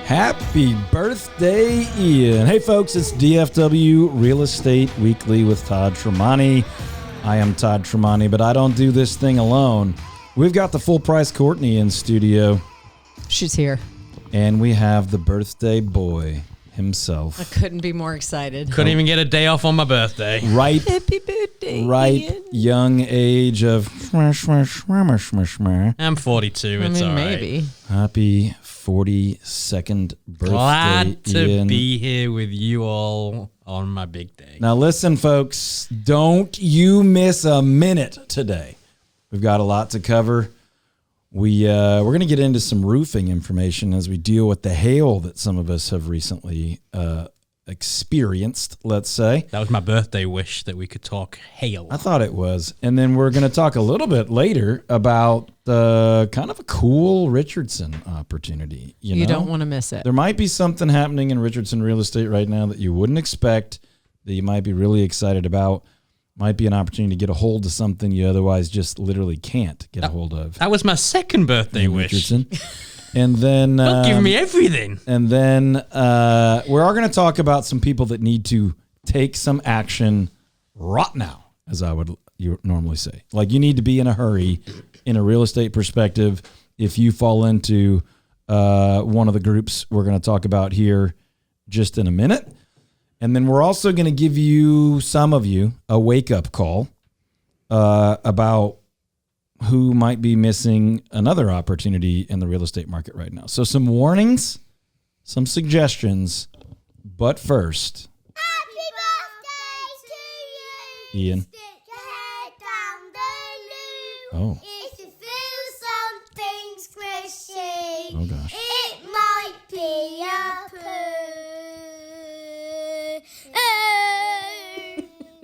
Happy birthday, Ian. Hey, folks, it's DFW Real Estate Weekly with Todd Tremonti. I am Todd Tremonti, but I don't do this thing alone. We've got the full price Courtney in studio. She's here. And we have the birthday boy himself. I couldn't be more excited. Couldn't even get a day off on my birthday. Right. Happy birthday, Right. Ian. Young age of... I'm 42. It's all right. Maybe. Happy 42nd birthday, Glad to Ian. be here with you all on my big day. Now listen, folks, don't you miss a minute today. We've got a lot to cover. We're going to get into some roofing information as we deal with the hail that some of us have recently experienced, let's say. That was my birthday wish that we could talk hail. I thought it was. And then we're going to talk a little bit later about kind of a cool Richardson opportunity. You don't want to miss it. There might be something happening in Richardson real estate right now that you wouldn't expect, that you might be really excited about. Might be an opportunity to get a hold of something you otherwise just literally can't get a hold of. That was my second birthday wish. Richardson. And then... Don't give me everything. And then we are going to talk about some people that need to take some action right now, as you normally say. Like, you need to be in a hurry in a real estate perspective if you fall into one of the groups we're going to talk about here just in a minute. And then we're also going to give you, some of you, a wake-up call about who might be missing another opportunity in the real estate market right now. So some warnings, some suggestions, but first... Happy birthday to you! Ian. Stick your head down the Oh. loo. If you feel something squishy, Oh, gosh. it might be a poo.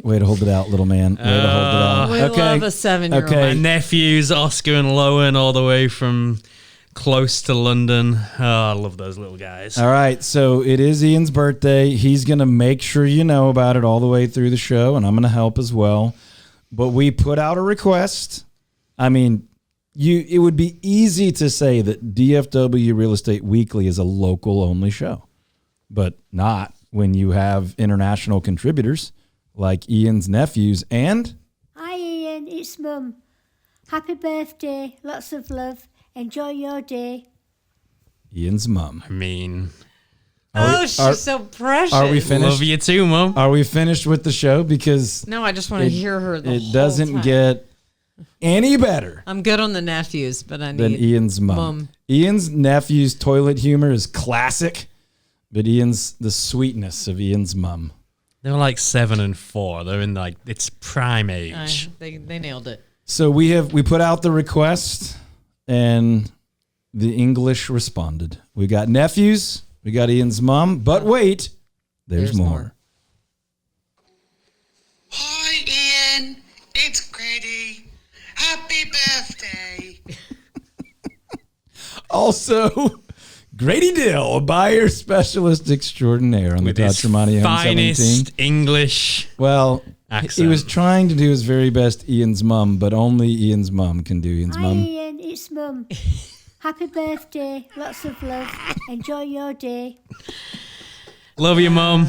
Way to hold it out, little man. Way to hold it out. We love a 7-year-old. Okay. My nephews, Oscar and Lowen, all the way from close to London. Oh, I love those little guys. All right, so it is Ian's birthday. He's going to make sure you know about it all the way through the show, and I'm going to help as well. But we put out a request. I mean, it would be easy to say that DFW Real Estate Weekly is a local-only show, but not when you have international contributors like Ian's nephews and... Hi Ian, it's Mum. Happy birthday, lots of love. Enjoy your day. Ian's mum. I mean, She's so precious. Are we finished? love you too, Mom. Are we finished with the show? Because No, I just want to hear her the it whole doesn't time. get any better I'm good on the nephews, but I than need Ian's mum. Mum. Ian's nephew's toilet humor is classic, but the sweetness of Ian's mum. They're like 7 and 4. They're in like its prime age. They nailed it. So we put out the request, and the English responded. We got nephews, we got Ian's mum, but wait, there's more. Hi Ian, it's Grady. Happy birthday. Also, Grady Dill, a buyer specialist extraordinaire on With the Todd his Tremonti home selling team. finest English. Well, accent. he was trying to do his very best Ian's mum, but only Ian's mum can do Ian's Hi mum. Ian, it's Mum. Happy birthday, lots of love. Enjoy your day. Love you, Mom.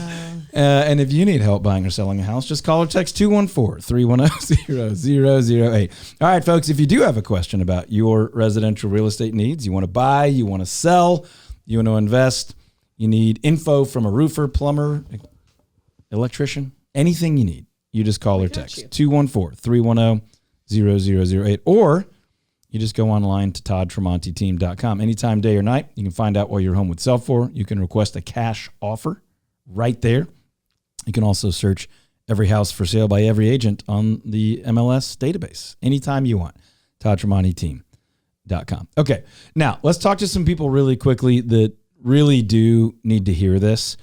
And if you need help buying or selling a house, just call or text 214-310-0008. All right, folks, if you do have a question about your residential real estate needs, you want to buy, you want to sell, you want to invest, you need info from a roofer, plumber, electrician, anything you need, you just call or text 214-310-0008, or you just go online to toddtremontiteam.com. Anytime, day or night, you can find out what your home would sell for. You can request a cash offer right there. You can also search every house for sale by every agent on the MLS database anytime you want. toddtremontiteam.com. Okay, now let's talk to some people really quickly that really do need to hear this.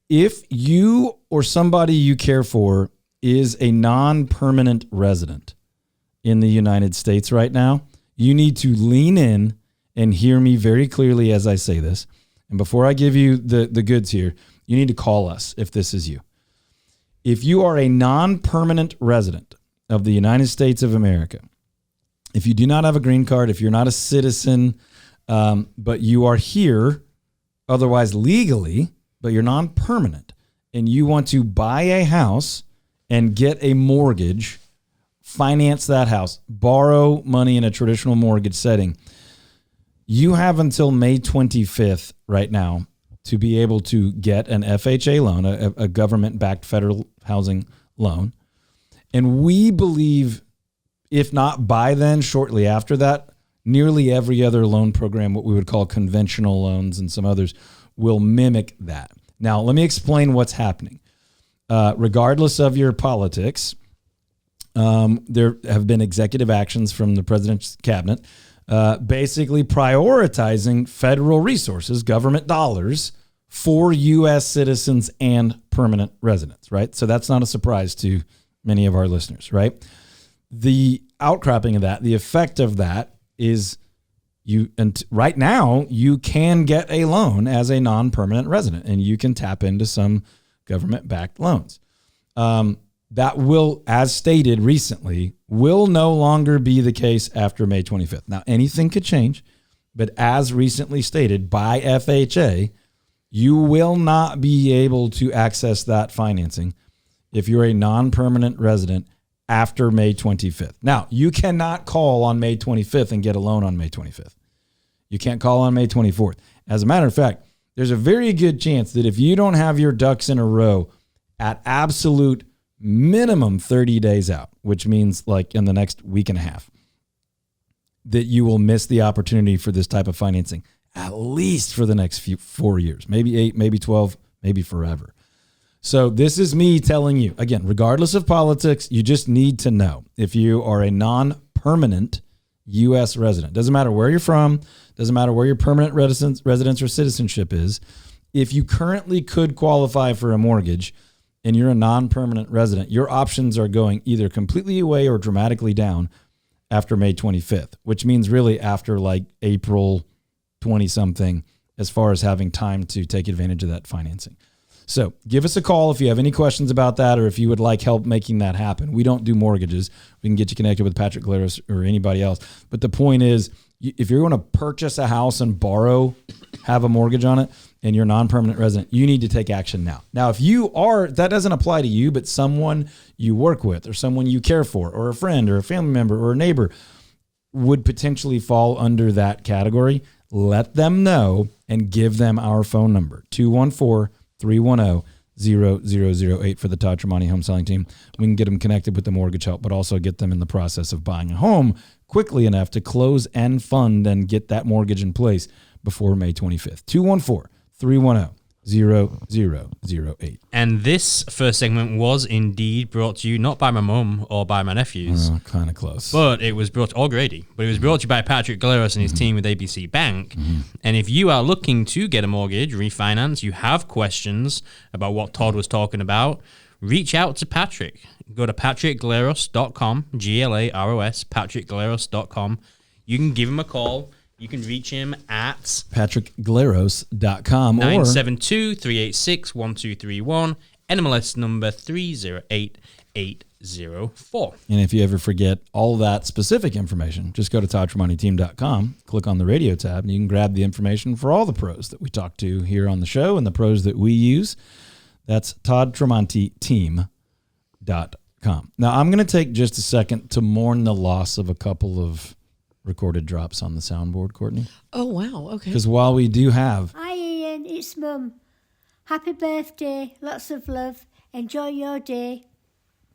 If you or somebody you care for is a non-permanent resident in the United States right now, you need to lean in and hear me very clearly as I say this. And before I give you the goods here, you need to call us if this is you. If you are a non-permanent resident of the United States of America, if you do not have a green card, if you're not a citizen, but you are here otherwise legally, but you're non-permanent, and you want to buy a house and get a mortgage, finance that house, borrow money in a traditional mortgage setting, you have until May 25th right now to be able to get an FHA loan, a government-backed federal housing loan. And we believe, if not by then, shortly after that, nearly every other loan program, what we would call conventional loans and some others, will mimic that. Now, let me explain what's happening. Regardless of your politics, there have been executive actions from the president's cabinet basically prioritizing federal resources, government dollars, for U.S. citizens and permanent residents, right? So that's not a surprise to many of our listeners, right? The outcropping of that, the effect of that is right now you can get a loan as a non-permanent resident, and you can tap into some government-backed loans. That will, as stated recently, will no longer be the case after May 25th. Now, anything could change, but as recently stated by FHA, you will not be able to access that financing if you're a non-permanent resident after May 25th. Now, you cannot call on May 25th and get a loan on May 25th. You can't call on May 24th. As a matter of fact, there's a very good chance that if you don't have your ducks in a row at absolute minimum 30 days out, which means like in the next week and a half, that you will miss the opportunity for this type of financing, at least for the next 4 years, maybe 8, maybe 12, maybe forever. So this is me telling you, again, regardless of politics, you just need to know if you are a non-permanent U.S. resident, doesn't matter where you're from, doesn't matter where your permanent residence or citizenship is, if you currently could qualify for a mortgage and you're a non-permanent resident, your options are going either completely away or dramatically down after May 25th, which means really after like April 20-something as far as having time to take advantage of that financing. So give us a call if you have any questions about that or if you would like help making that happen. We don't do mortgages. We can get you connected with Patrick Galeros or anybody else. But the point is, if you're going to purchase a house and have a mortgage on it, and you're a non-permanent resident, you need to take action now. Now, if you are, that doesn't apply to you, but someone you work with or someone you care for or a friend or a family member or a neighbor would potentially fall under that category, let them know and give them our phone number, 214-310-0008 for the Todd Tremonti Home Selling Team. We can get them connected with the mortgage help, but also get them in the process of buying a home quickly enough to close and fund and get that mortgage in place before May 25th. 214-310-0008. And this first segment was indeed brought to you not by my mum or by my nephews. Kind of close. But it was brought, or Grady, but it was brought to you by Patrick Galeros and his team with ABC Bank. And if you are looking to get a mortgage, refinance, you have questions about what Todd was talking about, reach out to Patrick. Go to patrickgaleros.com, G-L-A-R-O-S, patrickgaleros.com. You can give him a call. You can reach him at patrickgaleros.com 972-386-1231, NMLS number 308804. And if you ever forget all that specific information, just go to toddtremontiteam.com, click on the radio tab, and you can grab the information for all the pros that we talk to here on the show and the pros that we use. That's toddtremontiteam.com. Now, I'm going to take just a second to mourn the loss of a couple of recorded drops on the soundboard, Courtney. Oh, wow. Okay. Because while we do have... Hi, Ian. It's Mum. Happy birthday. Lots of love. Enjoy your day.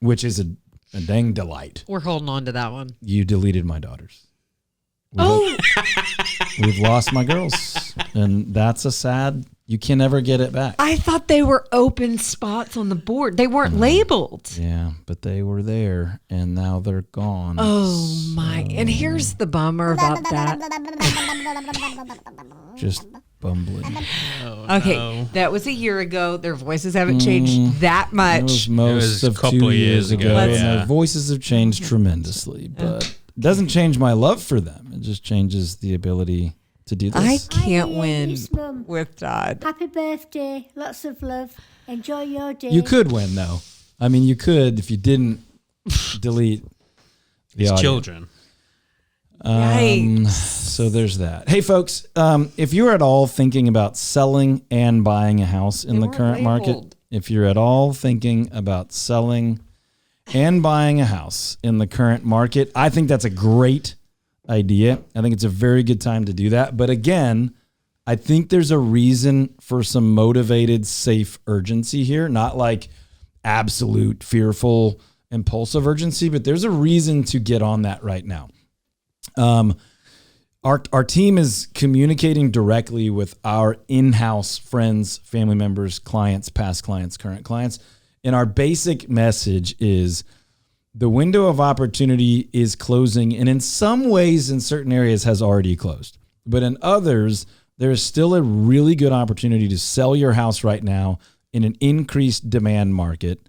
Which is a dang delight. We're holding on to that one. You deleted my daughters. We've lost my girls. And that's a sad... You can never get it back. I thought they were open spots on the board. They weren't labeled. Yeah, but they were there, and now they're gone. Oh, my. And here's the bummer about that. Just bumbling. Okay, that was a year ago. Their voices haven't changed that It much. was most a of couple 2 of years years ago, ago, and yeah. their voices have changed tremendously. But it doesn't change my love for them. It just changes the ability to do I this. can't Hi, win it's Mum. with Todd. Happy birthday. Lots of love. Enjoy your day. You could win, though. I mean, you could if you didn't delete the His audio. children. So there's that. Hey, folks, if you're at all thinking about selling and buying a house in the current market, if you're at all thinking about selling and buying a house in the current market, I think that's a great idea. I think it's a very good time to do that. But again, I think there's a reason for some motivated, safe urgency here, not like absolute, fearful, impulsive urgency, but there's a reason to get on that right now. Our team is communicating directly with our in-house friends, family members, clients, past clients, current clients. And our basic message is the window of opportunity is closing. And in some ways, in certain areas, has already closed. But in others, there is still a really good opportunity to sell your house right now in an increased demand market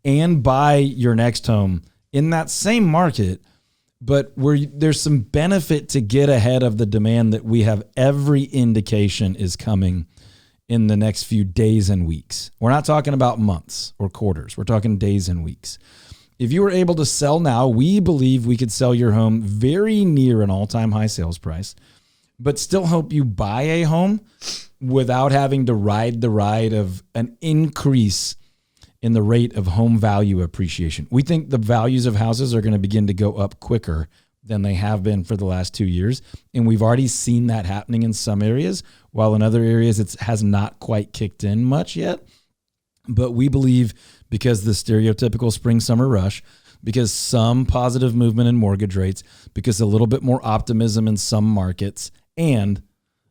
and buy your next home in that same market, but where there's some benefit to get ahead of the demand that we have every indication is coming in the next few days and weeks. We're not talking about months or quarters. We're talking days and weeks. If you were able to sell now, we believe we could sell your home very near an all-time high sales price, but still help you buy a home without having to ride the ride of an increase in the rate of home value appreciation. We think the values of houses are going to begin to go up quicker than they have been for the last 2 years. And we've already seen that happening in some areas, while in other areas it has not quite kicked in much yet. But we believe because the stereotypical spring-summer rush, because some positive movement in mortgage rates, because a little bit more optimism in some markets, and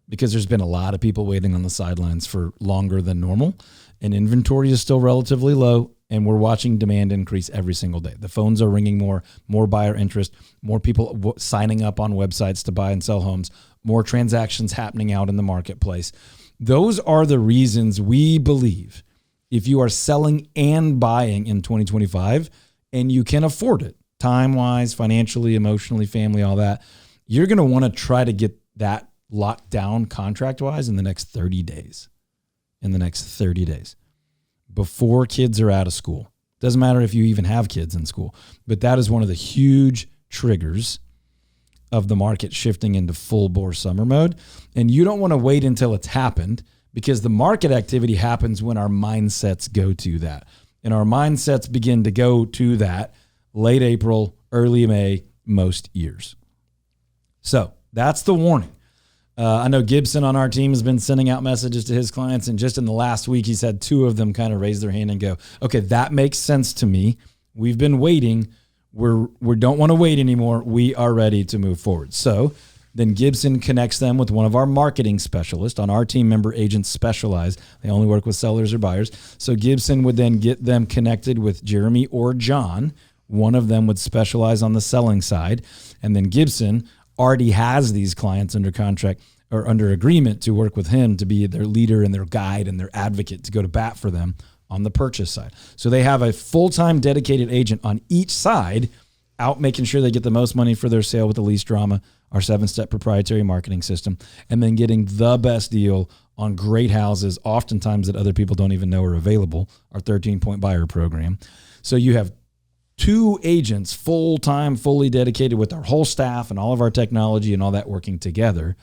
because there's been a lot of people waiting on the sidelines for longer than normal, and inventory is still relatively low, and we're watching demand increase every single day. The phones are ringing more buyer interest, more people signing up on websites to buy and sell homes, more transactions happening out in the marketplace. Those are the reasons we believe if you are selling and buying in 2025 and you can afford it, time-wise, financially, emotionally, family, all that, you're going to want to try to get that locked down contract-wise in the next 30 days. In the next 30 days before kids are out of school. Doesn't matter if you even have kids in school, but that is one of the huge triggers of the market shifting into full bore summer mode. And you don't want to wait until it's happened, because the market activity happens when our mindsets go to that. And our mindsets begin to go to that late April, early May, most years. So that's the warning. I know Gibson on our team has been sending out messages to his clients, and just in the last week, he's had 2 of them kind of raise their hand and go, okay, that makes sense to me. We've been waiting. We don't want to wait anymore. We are ready to move forward. So then Gibson connects them with one of our marketing specialists. On our team, member agents specialize. They only work with sellers or buyers. So Gibson would then get them connected with Jeremy or John. One of them would specialize on the selling side. And then Gibson already has these clients under contract or under agreement to work with him to be their leader and their guide and their advocate to go to bat for them on the purchase side. So they have a full-time dedicated agent on each side out making sure they get the most money for their sale with the least drama, our 7-step proprietary marketing system, and then getting the best deal on great houses, oftentimes that other people don't even know are available, our 13-point buyer program. So you have 2 agents full-time, fully dedicated with our whole staff and all of our technology and all that working together.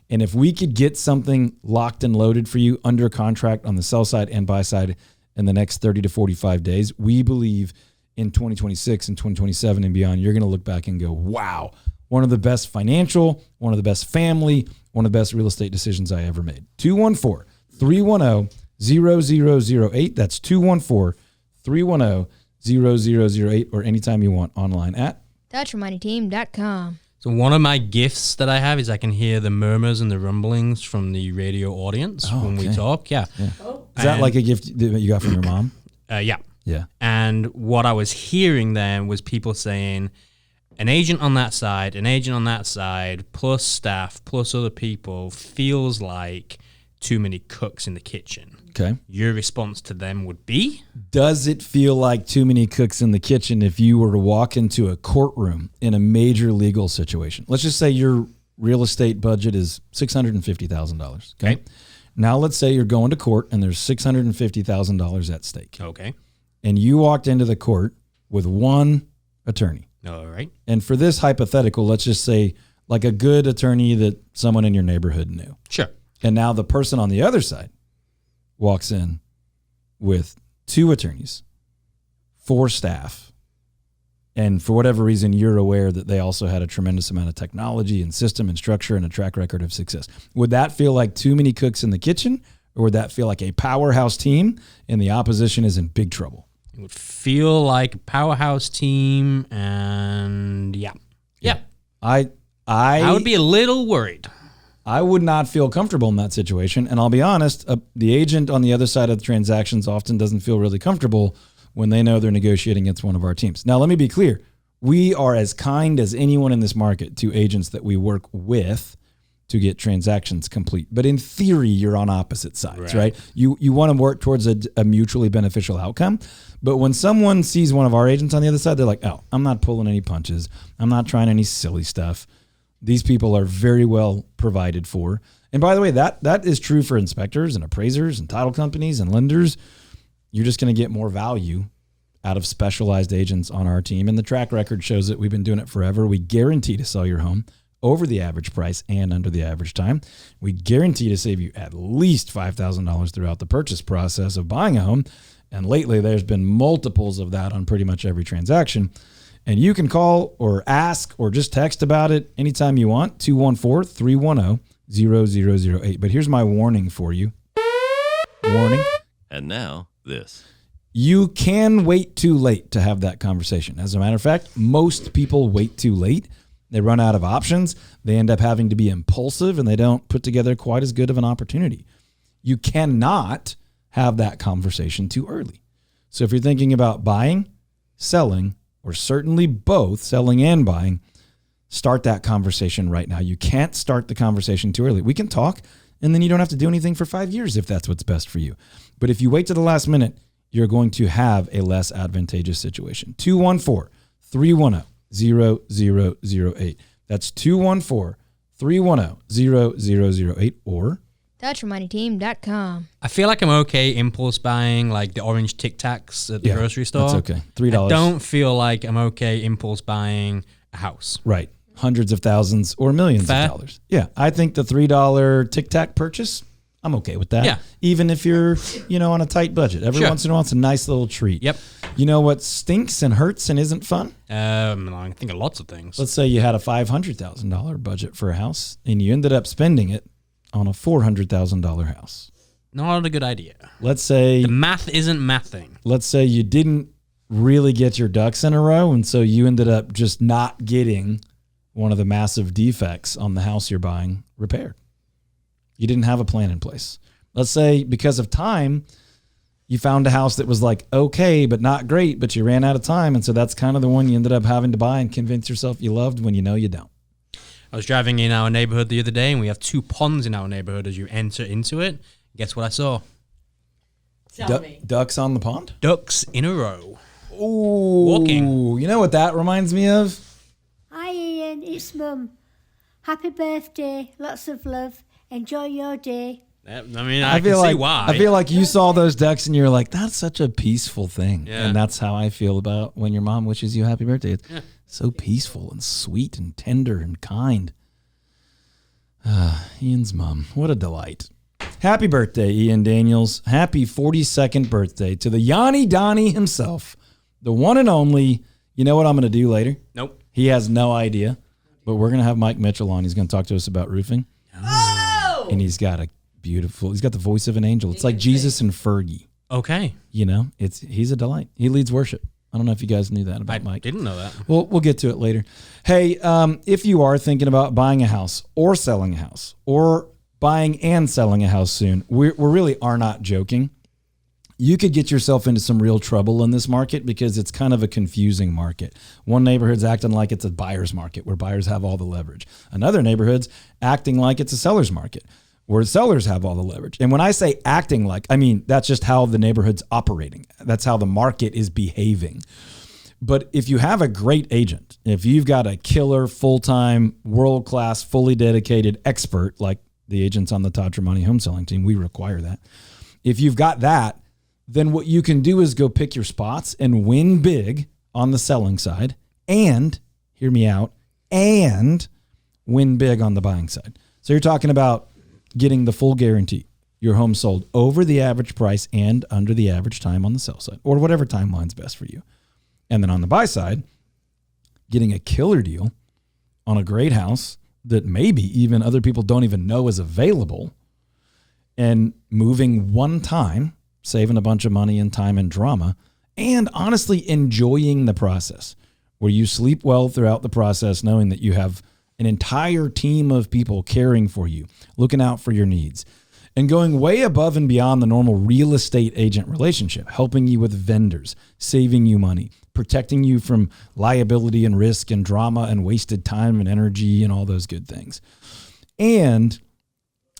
And if we could get something locked and loaded for you under contract on the sell side and buy side in the next 30 to 45 days, we believe in 2026 and 2027 and beyond, you're going to look back and go, wow, one of the best financial, one of the best family, one of the best real estate decisions I ever made. 214-310-0008. That's 214-310-0008, or anytime you want online at DutchMoneyTeam.com. So one of my gifts that I have is I can hear the murmurs and the rumblings from the radio audience when we talk. Yeah. Is that like a gift that you got from your mom? Yeah. Yeah. And what I was hearing then was people saying, an agent on that side, plus staff, plus other people, feels like too many cooks in the kitchen. Okay. Your response to them would be? Does it feel like too many cooks in the kitchen if you were to walk into a courtroom in a major legal situation? Let's just say your real estate budget is $650,000. Okay. Now let's say you're going to court and there's $650,000 at stake. Okay. And you walked into the court with one attorney. All right. And for this hypothetical, let's just say like a good attorney that someone in your neighborhood knew. Sure. And now the person on the other side walks in with 2 attorneys, 4 staff. And for whatever reason, you're aware that they also had a tremendous amount of technology and system and structure and a track record of success. Would that feel like too many cooks in the kitchen, or would that feel like a powerhouse team and the opposition is in big trouble? It would feel like a powerhouse team, and yeah. I would be a little worried. I would not feel comfortable in that situation. And I'll be honest, the agent on the other side of the transactions often doesn't feel really comfortable when they know they're negotiating against one of our teams. Now, let me be clear. We are as kind as anyone in this market to agents that we work with to get transactions complete. But in theory, you're on opposite sides, right? You want to work towards a mutually beneficial outcome. But when someone sees one of our agents on the other side, they're like, oh, I'm not pulling any punches. I'm not trying any silly stuff. These people are very well provided for. And by the way, that is true for inspectors and appraisers and title companies and lenders. You're just going to get more value out of specialized agents on our team. And the track record shows that we've been doing it forever. We guarantee to sell your home over the average price and under the average time. We guarantee to save you at least $5,000 throughout the purchase process of buying a home. And lately, there's been multiples of that on pretty much every transaction. And you can call or ask or just text about it anytime you want, 214-310-0008. But here's my warning for you. Warning. And now, this. You can wait too late to have that conversation. As a matter of fact, most people wait too late. They run out of options. They end up having to be impulsive, and they don't put together quite as good of an opportunity. You cannot have that conversation too early. So if you're thinking about buying, selling, or certainly both, selling and buying, start that conversation right now. You can't start the conversation too early. We can talk, and then you don't have to do anything for 5 years if that's what's best for you. But if you wait to the last minute, you're going to have a less advantageous situation. 214-310-0008. That's 214-310-0008 or TouchMoneyTeam.com. I feel like I'm okay impulse buying like the orange Tic Tacs at the grocery store. That's okay. $3. I don't feel like I'm okay impulse buying a house. Right. Hundreds of thousands or millions Fair. of dollars. Yeah. I think the $3 Tic Tac purchase, I'm okay with that. Yeah. Even if you're, on a tight budget. Every Sure. once in a while, it's a nice little treat. Yep. You know what stinks and hurts and isn't fun? I think of lots of things. Let's say you had a $500,000 budget for a house and you ended up spending it on a $400,000 house. Not a good idea. Let's say The math isn't mathing. let's say you didn't really get your ducks in a row, and so you ended up just not getting one of the massive defects on the house you're buying repaired. You didn't have a plan in place. Let's say because of time, you found a house that was like okay, but not great, but you ran out of time, and so that's kind of the one you ended up having to buy and convince yourself you loved when you know you don't. I was driving in our neighborhood the other day, and we have 2 ponds in our neighborhood as you enter into it. Guess what I saw? Tell me. Ducks on the pond? Ducks in a row. Ooh. Walking. You know what that reminds me of? Hi Ian, it's Mum. Happy birthday, lots of love. Enjoy your day. I can see why. I feel like you saw those ducks and you're like, that's such a peaceful thing. Yeah. And that's how I feel about when your mom wishes you happy birthday. It's so peaceful and sweet and tender and kind. Ian's mom, what a delight. Happy birthday, Ian Daniels. Happy 42nd birthday to the Yanni Donnie himself, the one and only. You know what I'm going to do later? Nope. He has no idea, but we're going to have Mike Mitchell on. He's going to talk to us about roofing. Oh! And he's got the voice of an angel. It's like Jesus and Fergie. Okay. He's a delight. He leads worship. I don't know if you guys knew that about I Mike. didn't know that. We'll get to it later. Hey, if you are thinking about buying a house or selling a house or buying and selling a house soon, we really are not joking. You could get yourself into some real trouble in this market because it's kind of a confusing market. One neighborhood's acting like it's a buyer's market where buyers have all the leverage. Another neighborhood's acting like it's a seller's market where sellers have all the leverage. And when I say acting like, I mean, that's just how the neighborhood's operating. That's how the market is behaving. But if you have a great agent, if you've got a killer, full-time, world-class, fully dedicated expert, like the agents on the Todd Tremonti home selling team, we require that. If you've got that, then what you can do is go pick your spots and win big on the selling side and, hear me out, and win big on the buying side. So you're talking about getting the full guarantee. Your home sold over the average price and under the average time on the sell side, or whatever timeline's best for you. And then on the buy side, getting a killer deal on a great house that maybe even other people don't even know is available, and moving one time, saving a bunch of money and time and drama, and honestly enjoying the process, where you sleep well throughout the process, knowing that you have an entire team of people caring for you, looking out for your needs, and going way above and beyond the normal real estate agent relationship, helping you with vendors, saving you money, protecting you from liability and risk and drama and wasted time and energy and all those good things. And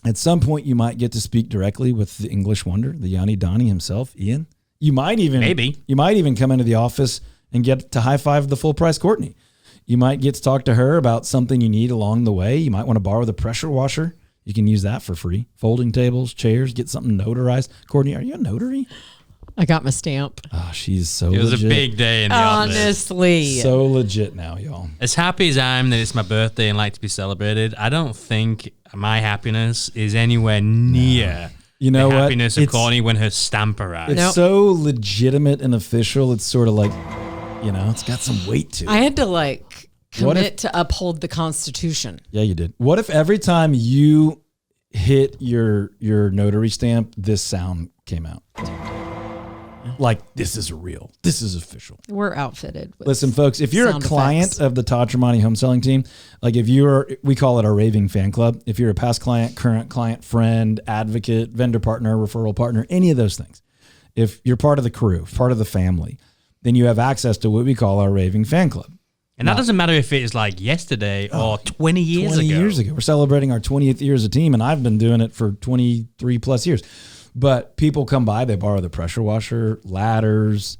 at some point, you might get to speak directly with the English wonder, the Yanni Donnie himself, Ian. You might even come into the office and get to high five the full price Courtney. You might get to talk to her about something you need along the way. You might want to borrow the pressure washer. You can use that for free. Folding tables, chairs, get something notarized. Courtney, are you a notary? I got my stamp. Oh, she's so It was legit. a big day in the office. Honestly. So legit now, y'all. As happy as I am that it's my birthday and like to be celebrated, I don't think my happiness is anywhere near You know the what? happiness of It's- Courtney when her stamp arrives. It's so legitimate and official. It's sort of like, it's got some weight to it. I had to like What commit if- to uphold the Constitution. Yeah, you did. What if every time you hit your notary stamp, this sound came out? Like, this is real. This is official. We're outfitted with Listen, folks, if you're a sound client effects. of the Todd Tremonti home selling team, like we call it our raving fan club. If you're a past client, current client, friend, advocate, vendor partner, referral partner, any of those things, if you're part of the crew, part of the family, then you have access to what we call our raving fan club. And that doesn't matter if it is like yesterday or 20 years 20 ago. years ago. We're celebrating our 20th year as a team, and I've been doing it for 23 plus years. But people come by, they borrow the pressure washer, ladders,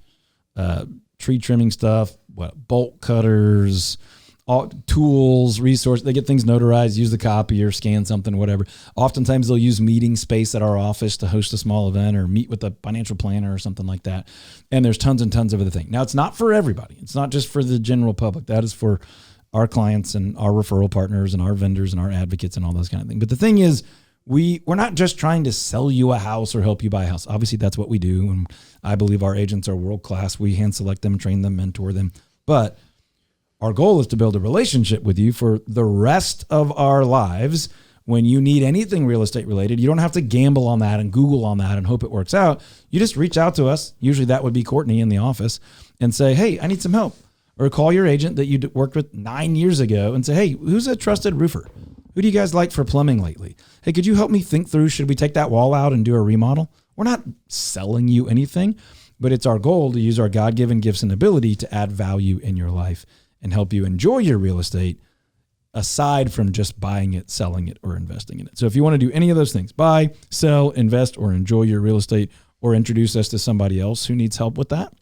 tree trimming stuff, bolt cutters, all tools, resources. They get things notarized, use the copier, scan something, whatever. Oftentimes they'll use meeting space at our office to host a small event or meet with a financial planner or something like that. And there's tons and tons of other things. Now, it's not for everybody. It's not just for the general public. That is for our clients and our referral partners and our vendors and our advocates and all those kind of things. But the thing is, we're not just trying to sell you a house or help you buy a house. Obviously, that's what we do. And I believe our agents are world-class. We hand select them, train them, mentor them. But our goal is to build a relationship with you for the rest of our lives. When you need anything real estate related, you don't have to gamble on that and Google on that and hope it works out. You just reach out to us. Usually that would be Courtney in the office and say, hey, I need some help. Or call your agent that you worked with 9 years ago and say, hey, who's a trusted roofer? Who do you guys like for plumbing lately? Hey, could you help me think through, should we take that wall out and do a remodel? We're not selling you anything, but it's our goal to use our God-given gifts and ability to add value in your life and help you enjoy your real estate aside from just buying it, selling it, or investing in it. So if you want to do any of those things, buy, sell, invest, or enjoy your real estate, or introduce us to somebody else who needs help with that,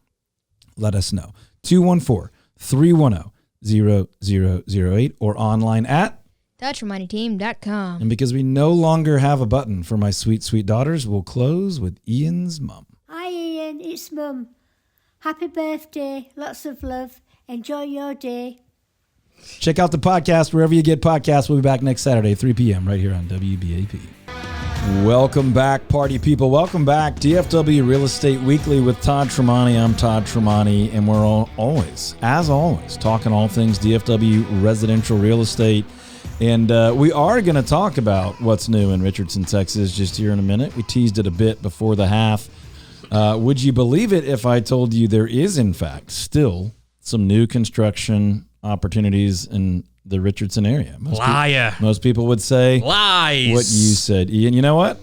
let us know. 214-310-0008 or online at ToddTremontiTeam.com. And because we no longer have a button for my sweet, sweet daughters, we'll close with Ian's mum. Hi Ian, it's Mum. Happy birthday, lots of love. Enjoy your day. Check out the podcast wherever you get podcasts. We'll be back next Saturday, 3 p.m. right here on WBAP. Welcome back, party people. Welcome back. DFW Real Estate Weekly with Todd Tremonti. I'm Todd Tremonti, and we're always, as always, talking all things DFW residential real estate. And we are going to talk about what's new in Richardson, Texas, just here in a minute. We teased it a bit before the half. Would you believe it if I told you there is, in fact, still some new construction opportunities in the Richardson area? Liar. Most people would say Lies. what you said. Ian, you know what?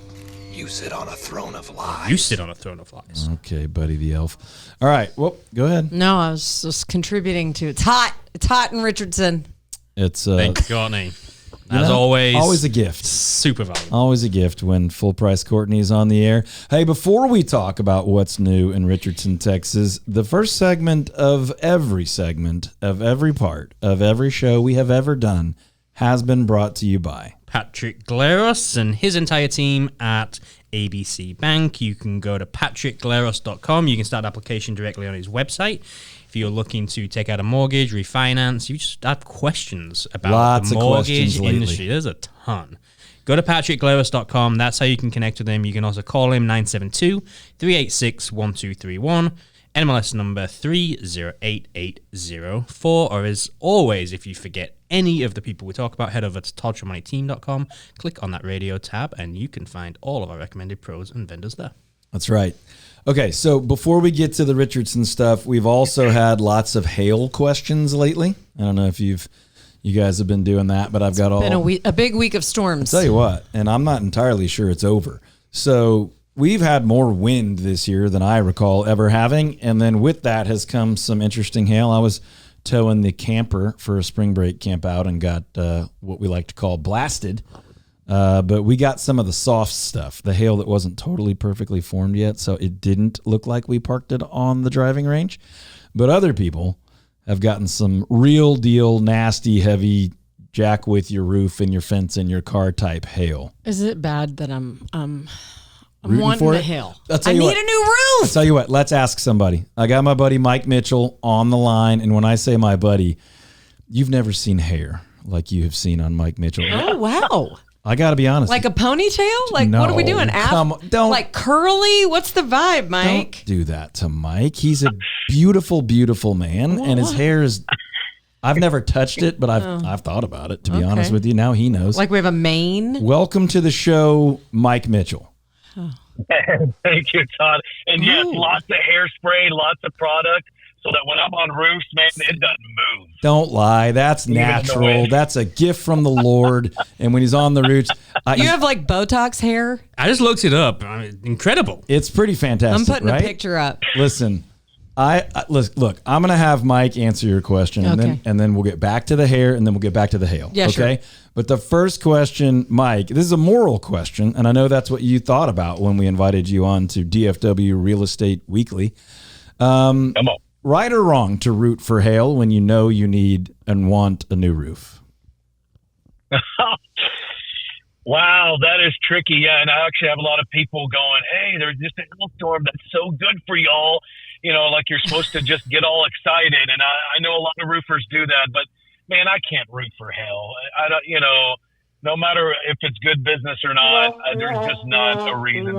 You sit on a throne of lies. You sit on a throne of lies. Okay, buddy the elf. All right, well, go ahead. No, I was just contributing to it's hot. It's hot in Richardson. It's Thank you, Courtney. As always a gift. Super valuable. Always a gift when Full Price Courtney is on the air. Hey, before we talk about what's new in Richardson, Texas, the first segment of every part of every show we have ever done has been brought to you by Patrick Gleros and his entire team at ABC Bank. You can go to patrickgleros.com. You can start an application directly on his website. If you're looking to take out a mortgage, refinance, you just have questions about Lots the of mortgage questions lately. industry. There's a ton. Go to patrickgleris.com. That's how you can connect with him. You can also call him 972-386-1231. NMLS number 308804. Or as always, if you forget any of the people we talk about, head over to toddformoneyteam.com. Click on that radio tab, and you can find all of our recommended pros and vendors there. That's right. Okay, so before we get to the Richardson stuff, we've also had lots of hail questions lately. I don't know if you guys have been doing that, but I've got all... Been a big week of storms. I'll tell you what, and I'm not entirely sure it's over. So we've had more wind this year than I recall ever having, and then with that has come some interesting hail. I was towing the camper for a spring break camp out and got what we like to call blasted. But we got some of the soft stuff, the hail that wasn't totally perfectly formed yet, so it didn't look like we parked it on the driving range. But other people have gotten some real deal, nasty, heavy, jack with your roof and your fence and your car type hail. Is it bad that I'm Rooting wanting for the it? hail? I need a new roof. I'll tell you what, let's ask somebody. I got my buddy Mike Mitchell on the line, and when I say my buddy, you've never seen hair like you have seen on Mike Mitchell. Oh, wow. I got to be honest. Like a ponytail? Like, No, what are we doing? don't. Like curly? What's the vibe, Mike? Don't do that to Mike. He's a beautiful, beautiful man, and his hair is... I've never touched it, but I've thought about it, to be honest with you. Now he knows. Like we have a mane? Welcome to the show, Mike Mitchell. Thank you, Todd. And yes, lots of hairspray, lots of product, so that when I'm on roofs, man, it doesn't move. Don't lie. That's natural. That's a gift from the Lord. And when he's on the roofs... You have like Botox hair? I just looked it up. I mean, incredible. It's pretty fantastic, I'm putting right? a picture up. Listen, look, I'm going to have Mike answer your question, and then we'll get back to the hair, and then we'll get back to the hail. Yeah, okay? Sure. But the first question, Mike, this is a moral question, and I know that's what you thought about when we invited you on to DFW Real Estate Weekly. Come on. Right or wrong to root for hail when you know you need and want a new roof? Wow, that is tricky. Yeah, and I actually have a lot of people going, hey, there's just a hailstorm that's so good for y'all. You know, like you're supposed to just get all excited. And I know a lot of roofers do that, but man, I can't root for hail. I don't, no matter if it's good business or not, there's just not a reason.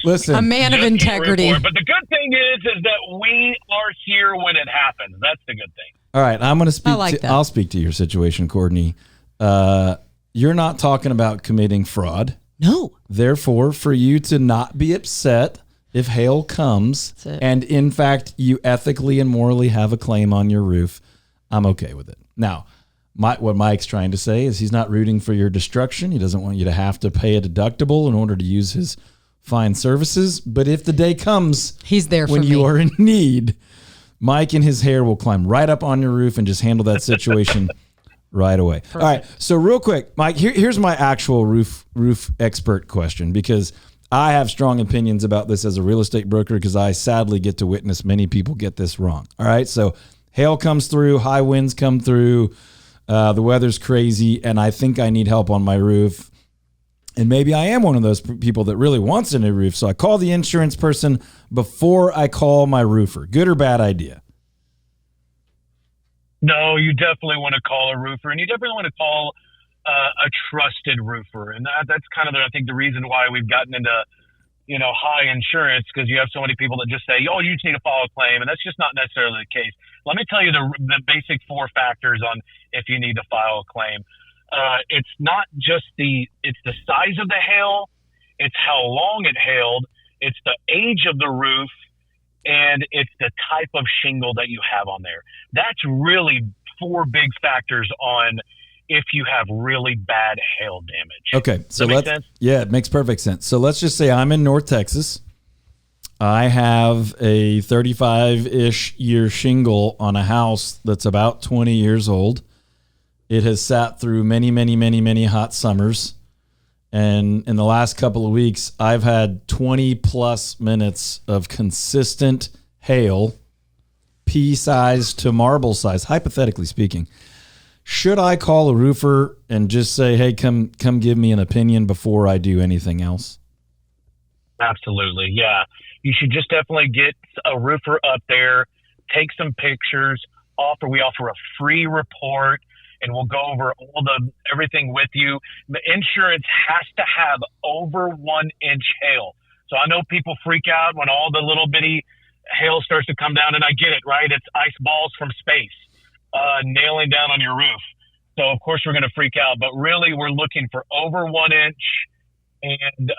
Listen, a man of integrity. But the good thing is that we are here when it happens. That's the good thing. All right, I'm going to speak. I'll speak to your situation, Courtney. You're not talking about committing fraud. No. Therefore, for you to not be upset if hail comes, and in fact you ethically and morally have a claim on your roof, I'm okay with it. Now, what Mike's trying to say is he's not rooting for your destruction. He doesn't want you to have to pay a deductible in order to use his fine services. But if the day comes, he's there when you are in need, Mike and his hair will climb right up on your roof and just handle that situation right away. Perfect. All right. So real quick, Mike, here's my actual roof expert question, because I have strong opinions about this as a real estate broker, because I sadly get to witness many people get this wrong. All right. So hail comes through, high winds come through, the weather's crazy, and I think I need help on my roof. And maybe I am one of those people that really wants a new roof. So I call the insurance person before I call my roofer. Good or bad idea? No, you definitely want to call a roofer, and you definitely want to call a trusted roofer. And that's kind of, I think, the reason why we've gotten into, high insurance, because you have so many people that just say, oh, you just need to file a claim. And that's just not necessarily the case. Let me tell you the basic 4 factors on if you need to file a claim. It's not just it's the size of the hail, it's how long it hailed, it's the age of the roof, and it's the type of shingle that you have on there. That's really 4 big factors on if you have really bad hail damage. Okay. So Does that make sense? Yeah, it makes perfect sense. So let's just say I'm in North Texas. I have a 35-ish year shingle on a house that's about 20 years old. It has sat through many, many, many, many hot summers. And in the last couple of weeks, I've had 20 plus minutes of consistent hail, pea size to marble size, hypothetically speaking. Should I call a roofer and just say, hey, come give me an opinion before I do anything else? Absolutely. Yeah. You should just definitely get a roofer up there, take some pictures, we offer a free report, and we'll go over everything with you. The insurance has to have over 1 inch hail. So I know people freak out when all the little bitty hail starts to come down, and I get it, right? It's ice balls from space, nailing down on your roof. So of course we're going to freak out, but really we're looking for over 1 inch and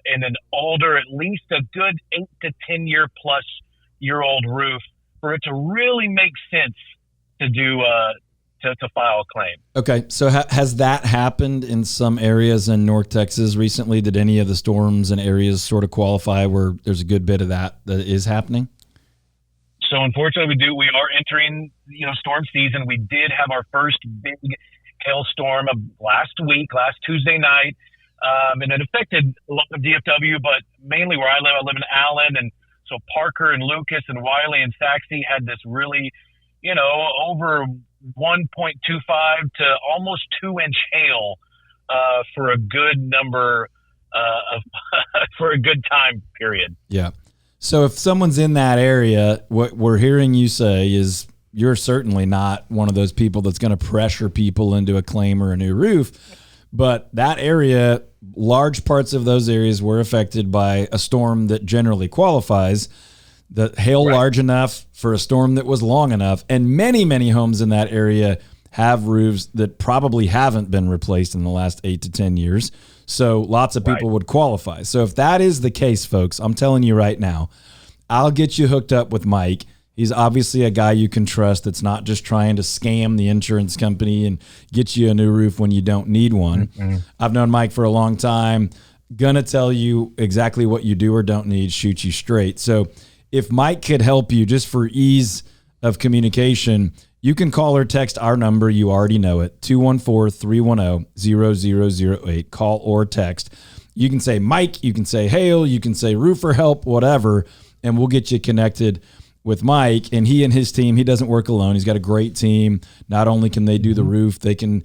an older, at least a good 8 to 10 year old roof for it to really make sense to do, to file a claim. Okay. So has that happened in some areas in North Texas recently? Did any of the storms and areas sort of qualify where there's a good bit of that is happening? So unfortunately we are entering, storm season. We did have our first big hailstorm of last Tuesday night. And it affected a lot of DFW, but mainly where I live in Allen. And so Parker and Lucas and Wiley and Saxe had this really, over 1.25 to almost 2 inch hail, for a good number, for a good time period. Yeah. So if someone's in that area, what we're hearing you say is you're certainly not one of those people that's going to pressure people into a claim or a new roof. But that area, large parts of those areas were affected by a storm that generally qualifies. The hail large enough for a storm that was long enough. And many, many homes in that area have roofs that probably haven't been replaced in the last 8 to 10 years. So lots of people would qualify. So if that is the case, folks, I'm telling you right now, I'll get you hooked up with Mike. He's obviously a guy you can trust that's not just trying to scam the insurance company and get you a new roof when you don't need one. Mm-hmm. I've known Mike for a long time. Gonna tell you exactly what you do or don't need, shoot you straight. So if Mike could help you just for ease of communication, you can call or text our number. You already know it, 214-310-0008. Call or text. You can say Mike, you can say hail, you can say roofer help, whatever, and we'll get you connected with Mike. And he and his team, he doesn't work alone. He's got a great team. Not only can they do the roof, they can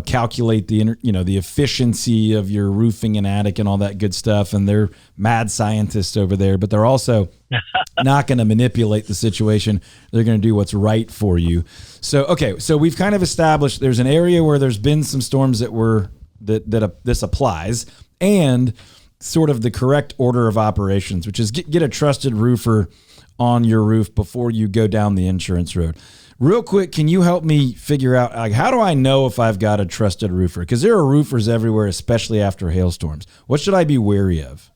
calculate the efficiency of your roofing and attic and all that good stuff. And they're mad scientists over there, but they're also not going to manipulate the situation. They're going to do what's right for you. So, okay. So we've kind of established there's an area where there's been some storms that this applies, and sort of the correct order of operations, which is get a trusted roofer on your roof before you go down the insurance road. Real quick, can you help me figure out, how do I know if I've got a trusted roofer? Because there are roofers everywhere, especially after hailstorms. What should I be wary of?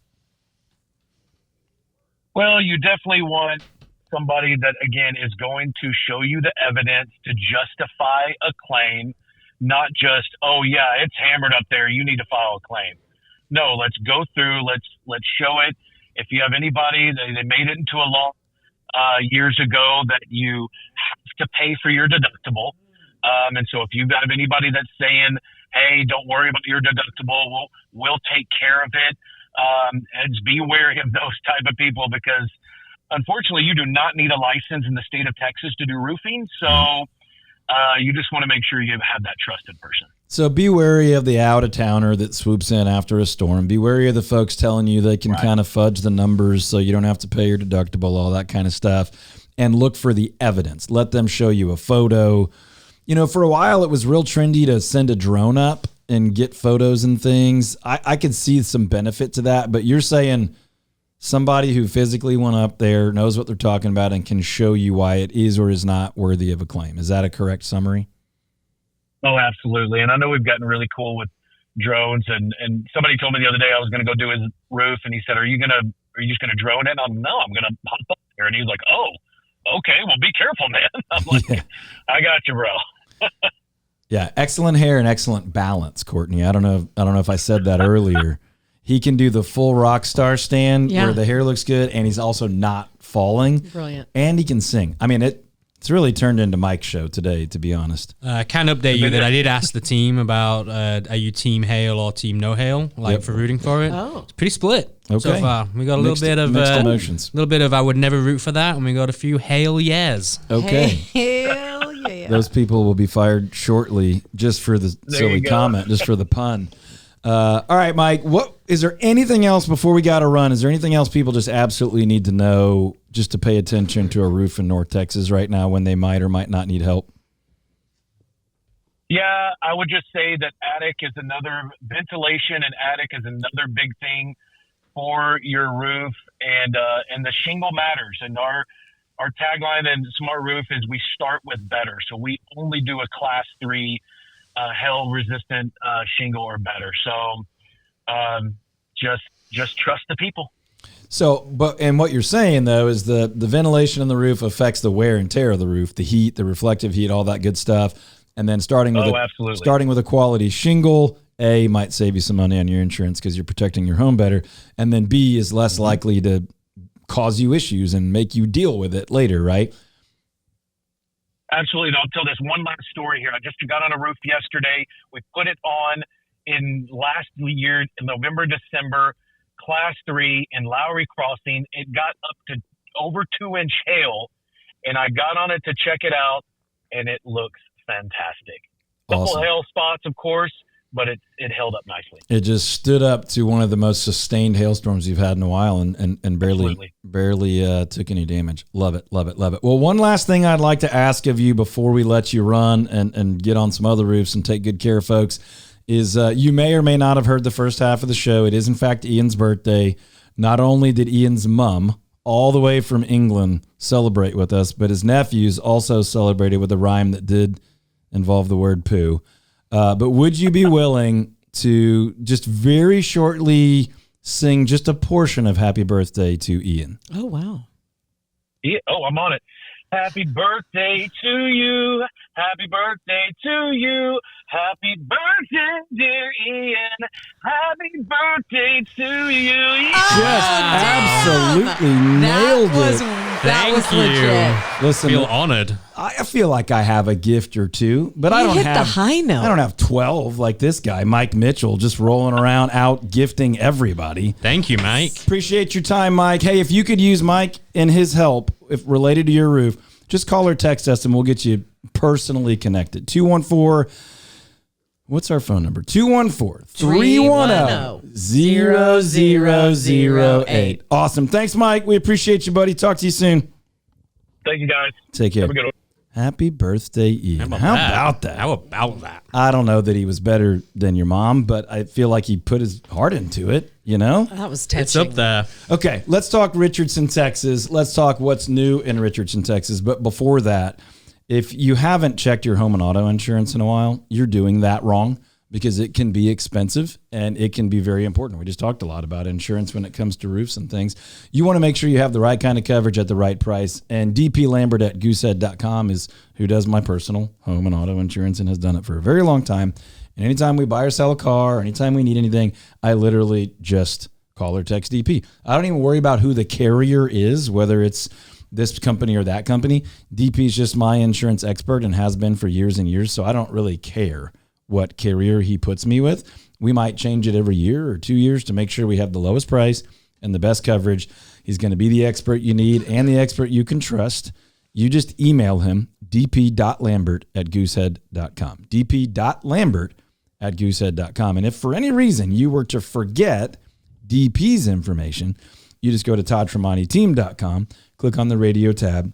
Well, you definitely want somebody that, again, is going to show you the evidence to justify a claim, not just, oh, yeah, it's hammered up there, you need to file a claim. No, let's go through, let's show it. If you have anybody, they made it into a law years ago that you have to pay for your deductible. And so if you've got anybody that's saying, hey, don't worry about your deductible, we'll take care of it, and be wary of those type of people, because unfortunately you do not need a license in the state of Texas to do roofing. So you just want to make sure you have that trusted person. So be wary of the out-of-towner that swoops in after a storm. Be wary of the folks telling you they can kind of fudge the numbers so you don't have to pay your deductible, all that kind of stuff. And look for the evidence. Let them show you a photo. For a while it was real trendy to send a drone up and get photos and things. I could see some benefit to that, but you're saying somebody who physically went up there, knows what they're talking about, and can show you why it is or is not worthy of a claim. Is that a correct summary? Oh, absolutely. And I know we've gotten really cool with drones, and somebody told me the other day I was going to go do his roof, and he said, are you just going to drone it? I'm going to pop up there. And he was like, oh, okay, well, be careful, man. I'm like, I got you, bro. Yeah. Excellent hair and excellent balance, Courtney. I don't know if I said that earlier. He can do the full rock star stand where the hair looks good, and he's also not falling. Brilliant. And he can sing. I mean, it's really turned into Mike's show today, to be honest. I can update you that I did ask the team about, are you team hail or team no hail, for rooting for it. Oh. It's pretty split Okay. so far. We got a Mixed emotions. A little bit of I would never root for that, and we got a few hail yes. Okay. Hell yeah. Those people will be fired shortly just for the silly comment, just for the pun. All right, Mike, is there anything else before we got to run? Is there anything else people just absolutely need to know just to pay attention to a roof in North Texas right now when they might or might not need help? Yeah, I would just say that ventilation and attic is another big thing for your roof, and the shingle matters. And our tagline in Smart Roof is we start with better. So we only do a class 3 hail resistant shingle or better. So just trust the people. So, and what you're saying though is the ventilation in the roof affects the wear and tear of the roof, the heat, the reflective heat, all that good stuff. And then starting with a quality shingle, A, might save you some money on your insurance because you're protecting your home better. And then B, is less likely to cause you issues and make you deal with it later, right? Absolutely. I'll tell this one last story here. I just got on a roof yesterday. We put it on in last year, in November, December, class 3 in Lowry Crossing. It got up to over 2-inch hail, and I got on it to check it out, and it looks fantastic. Couple hail spots, of course, but it held up nicely. It just stood up to one of the most sustained hailstorms you've had in a while, and barely took any damage. Love it. Well, one last thing I'd like to ask of you before we let you run and get on some other roofs and take good care of folks is you may or may not have heard the first half of the show. It is, in fact, Ian's birthday. Not only did Ian's mom, all the way from England, celebrate with us, but his nephews also celebrated with a rhyme that did involve the word poo. But would you be willing to just very shortly sing just a portion of Happy Birthday to Ian? Oh, wow. Yeah, I'm on it. Happy birthday to you. Happy birthday to you. Happy birthday, dear Ian. Happy birthday to you. Just absolutely nailed it. That was legit. Listen, I feel honored. I feel like I have a gift or two, but I don't hit have the high note. I don't have 12 like this guy, Mike Mitchell, just rolling around out gifting everybody. Thank you, Mike. Appreciate your time, Mike. Hey, if you could use Mike and his help if related to your roof, just call or text us and we'll get you personally connected. 214 What's our phone number? 214-310-0008. Awesome. Thanks, Mike. We appreciate you, buddy. Talk to you soon. Thank you, guys. Take care. Have a good one. Happy birthday, Ian. How about that? How about that? I don't know that he was better than your mom, but I feel like he put his heart into it, you know? That was touching. It's up there. Okay, let's talk Richardson, Texas. Let's talk what's new in Richardson, Texas. But before that, if you haven't checked your home and auto insurance in a while, you're doing that wrong because it can be expensive and it can be very important. We just talked a lot about insurance when it comes to roofs and things. You want to make sure you have the right kind of coverage at the right price. And DP Lambert at goosehead.com is who does my personal home and auto insurance and has done it for a very long time. And anytime we buy or sell a car, or anytime we need anything, I literally just call or text DP. I don't even worry about who the carrier is, whether it's this company or that company. DP is just my insurance expert and has been for years and years, so I don't really care what carrier he puts me with. We might change it every year or 2 years to make sure we have the lowest price and the best coverage. He's going to be the expert you need and the expert you can trust. You just email him, dp.lambert@goosehead.com. dp.lambert@goosehead.com. And if for any reason you were to forget DP's information, you just go to toddtremonti.team.com, click on the radio tab,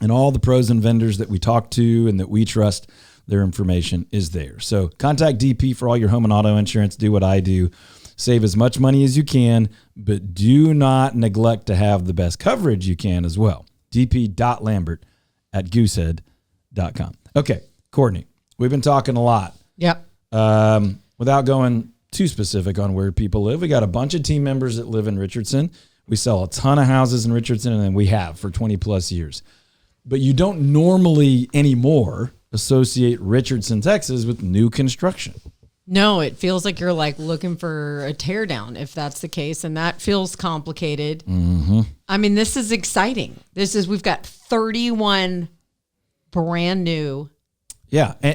and all the pros and vendors that we talk to and that we trust, their information is there. So contact DP for all your home and auto insurance. Do what I do. Save as much money as you can, but do not neglect to have the best coverage you can as well. dp.lambert@goosehead.com. Okay, Courtney, we've been talking a lot. Yep. Without going too specific on where people live, we got a bunch of team members that live in Richardson. We sell a ton of houses in Richardson, and we have for 20 plus years. But you don't normally anymore associate Richardson, Texas with new construction. No, it feels like you're like looking for a teardown if that's the case. And that feels complicated. Mm-hmm. I mean, this is exciting. We've got 31 brand new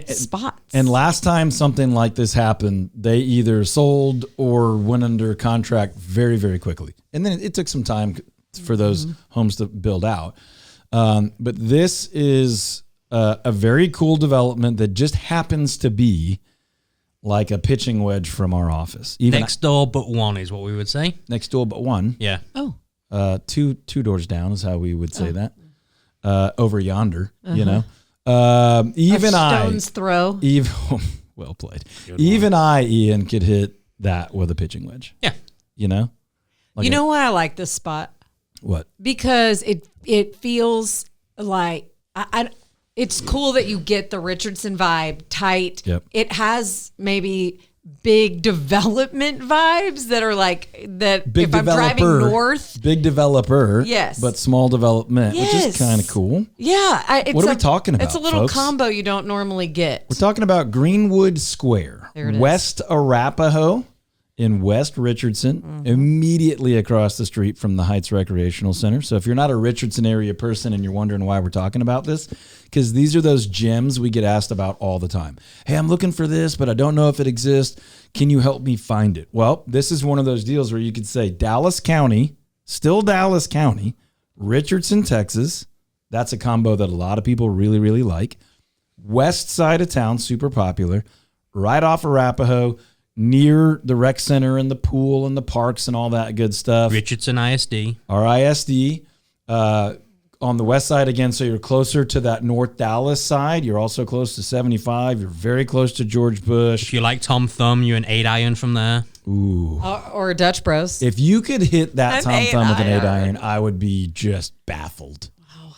spots. And last time something like this happened, they either sold or went under contract very, very quickly. And then it took some time for those homes to build out. But this is a very cool development that just happens to be like a pitching wedge from our office. Even next door but one is what we would say. Next door but one. Yeah. Oh. Two doors down is how we would say that. Over yonder, you know. Even a stone's throw. Even well played. Even Ian, could hit that with a pitching wedge. Yeah. You know? Like you know why I like this spot? What? Because it feels like it's cool that you get the Richardson vibe, tight. Yep. It has maybe big development vibes that are like that. Big if developer, I'm driving north, big developer, yes, but small development, which is kind of cool. Yeah. What are we talking about? It's a little folks? combo you don't normally get. We're talking about Greenwood Square, West Arapahoe in West Richardson, immediately across the street from the Heights Recreational Center. So if you're not a Richardson area person and you're wondering why we're talking about this, because these are those gems we get asked about all the time. Hey, I'm looking for this, but I don't know if it exists. Can you help me find it? Well, this is one of those deals where you could say Dallas County, still Dallas County, Richardson, Texas. That's a combo that a lot of people really, really like. West side of town, super popular. Right off Arapahoe, near the rec center and the pool and the parks and all that good stuff. Richardson ISD. Our ISD. On the west side again, so you're closer to that North Dallas side. You're also close to 75. You're very close to George Bush. If you like Tom Thumb, you're an 8-iron from there. Ooh. Or a Dutch Bros. If you could hit that Tom Thumb with an 8-iron, I would be just baffled. Wow.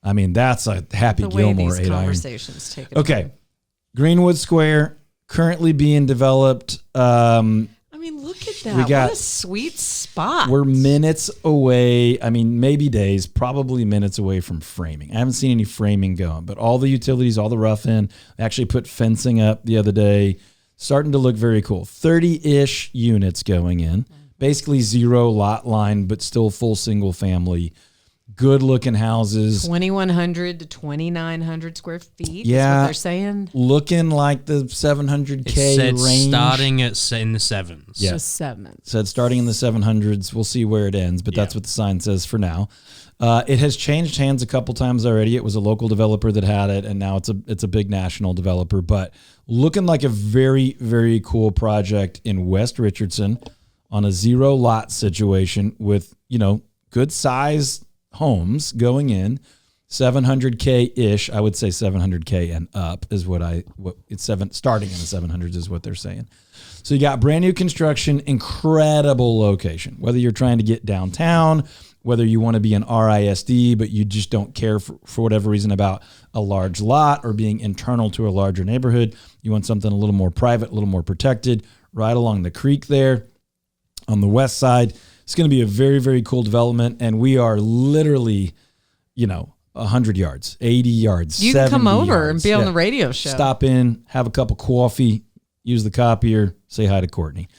I mean, that's a Happy Gilmore 8-iron. Conversations take it okay. Greenwood Square, currently being developed. I mean, look at that. What a sweet spot. We're minutes away. I mean, maybe days, probably minutes away from framing. I haven't seen any framing going, but all the utilities, all the rough in, they actually put fencing up the other day. Starting to look very cool. 30-ish units going in. Basically 0 lot line, but still full single family. Good looking houses. 2,100 to 2,900 square feet yeah, is what they're saying. Looking like the 700K it said range. Starting in the 7s. Yeah. Just 7. Said starting in the 700s. We'll see where it ends, but that's what the sign says for now. It has changed hands a couple times already. It was a local developer that had it, and now it's a big national developer. But looking like a very, very cool project in West Richardson on a 0 lot situation with, good size homes going in, 700K-ish. I would say 700K and up is starting in the 700s is what they're saying. So you got brand new construction, incredible location. Whether you're trying to get downtown, whether you want to be an RISD, but you just don't care for whatever reason about a large lot or being internal to a larger neighborhood, you want something a little more private, a little more protected, right along the creek there on the west side. It's going to be a very, very cool development, and we are literally, 100 yards, 80 yards, you can come over yards. and be on the radio show. Stop in, have a cup of coffee, use the copier, say hi to Courtney.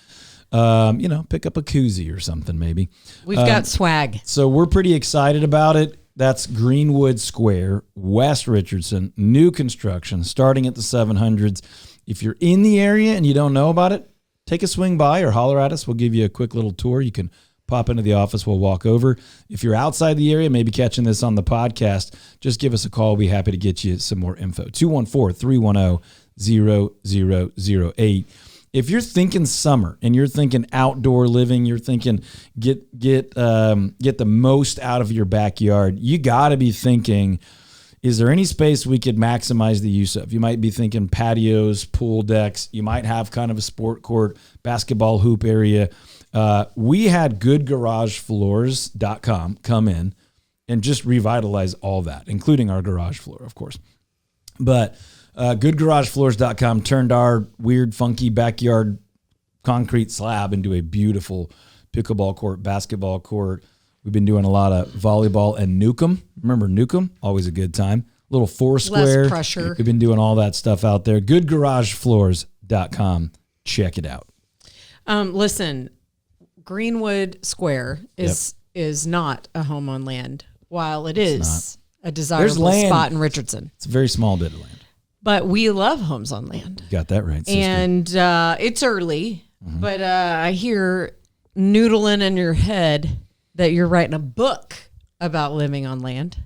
Pick up a koozie or something maybe. We've got swag. So we're pretty excited about it. That's Greenwood Square, West Richardson, new construction, starting at the 700s. If you're in the area and you don't know about it, take a swing by or holler at us. We'll give you a quick little tour. You can pop into the office. We'll walk over. If you're outside the area, maybe catching this on the podcast, just give us a call. We'll be happy to get you some more info. 214-310-0008. If you're thinking summer and you're thinking outdoor living, you're thinking get the most out of your backyard, you got to be thinking, is there any space we could maximize the use of? You might be thinking patios, pool decks. You might have kind of a sport court, basketball hoop area. We had goodgaragefloors.com come in and just revitalize all that, including our garage floor, of course. But goodgaragefloors.com turned our weird, funky backyard concrete slab into a beautiful pickleball court, basketball court. We've been doing a lot of volleyball and Newcomb. Remember Newcomb? Always a good time. Little Foursquare. Less pressure. We've been doing all that stuff out there. Goodgaragefloors.com. Check it out. Listen, Greenwood Square is not a home on land, while it is a desirable spot in Richardson. It's a very small bit of land. But we love homes on land. You got that right, sister. And it's early, but I hear noodling in your head that you're writing a book about living on land.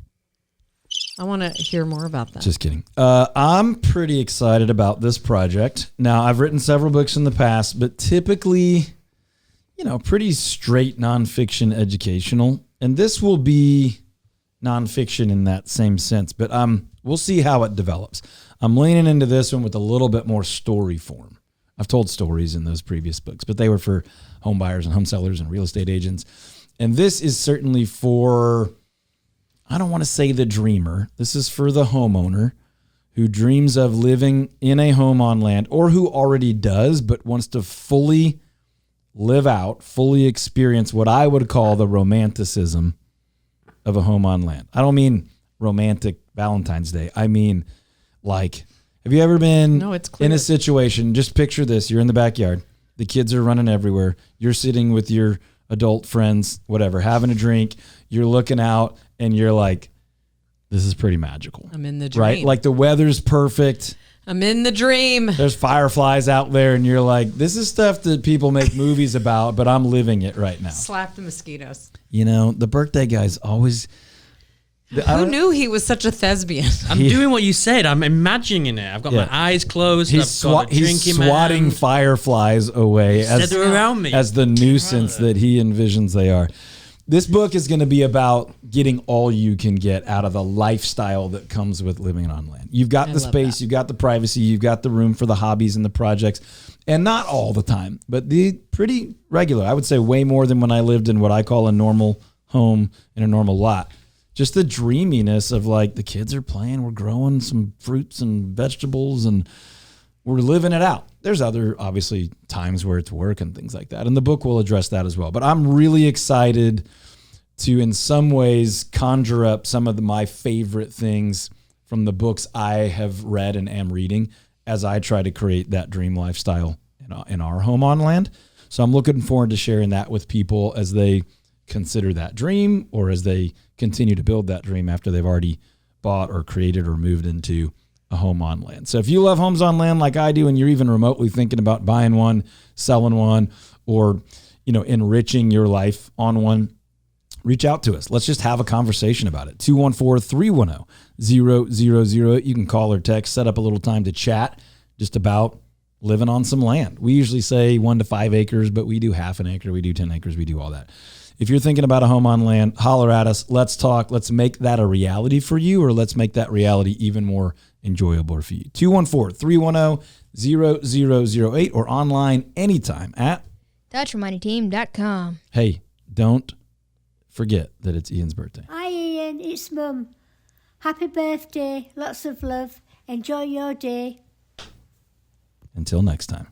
I want to hear more about that. Just kidding. I'm pretty excited about this project. Now, I've written several books in the past, but typically, pretty straight nonfiction educational. And this will be nonfiction in that same sense, but we'll see how it develops. I'm leaning into this one with a little bit more story form. I've told stories in those previous books, but they were for home buyers and home sellers and real estate agents. And this is certainly for, I don't want to say the dreamer. This is for the homeowner who dreams of living in a home on land, or who already does, but wants to fully live out, fully experience what I would call the romanticism of a home on land. I don't mean romantic Valentine's Day. I mean, like, have you ever been in a situation, just picture this, you're in the backyard, the kids are running everywhere, you're sitting with your adult friends, whatever, having a drink, you're looking out, and you're like, this is pretty magical. I'm in the dream. Right? Like the weather's perfect. I'm in the dream. There's fireflies out there, and you're like, this is stuff that people make movies about, but I'm living it right now. Slap the mosquitoes. The birthday guy's always... Who knew he was such a thespian? I'm doing what you said. I'm imagining it. I've got my eyes closed. He's swatting fireflies away as the nuisance that he envisions they are. This book is going to be about getting all you can get out of the lifestyle that comes with living on land. You've got the space, you've got the privacy, you've got the room for the hobbies and the projects, and not all the time, but the pretty regular. I would say way more than when I lived in what I call a normal home in a normal lot. Just the dreaminess of like the kids are playing, we're growing some fruits and vegetables and we're living it out. There's other, obviously, times where it's work and things like that. And the book will address that as well. But I'm really excited to, in some ways, conjure up some of my favorite things from the books I have read and am reading as I try to create that dream lifestyle in our home on land. So I'm looking forward to sharing that with people as they consider that dream or as they continue to build that dream after they've already bought or created or moved into a home on land. So if you love homes on land like I do, and you're even remotely thinking about buying one, selling one, or enriching your life on one, reach out to us. Let's just have a conversation about it. 214-310-0008. You can call or text, set up a little time to chat just about living on some land. We usually say 1 to 5 acres, but we do half an acre, we do 10 acres, we do all that. If you're thinking about a home on land, holler at us. Let's talk. Let's make that a reality for you, or let's make that reality even more enjoyable for you. 214-310-0008 or online anytime at TouchMoneyTeam.com. Hey, don't forget that it's Ian's birthday. Hi Ian, it's Mum. Happy birthday, lots of love. Enjoy your day. Until next time.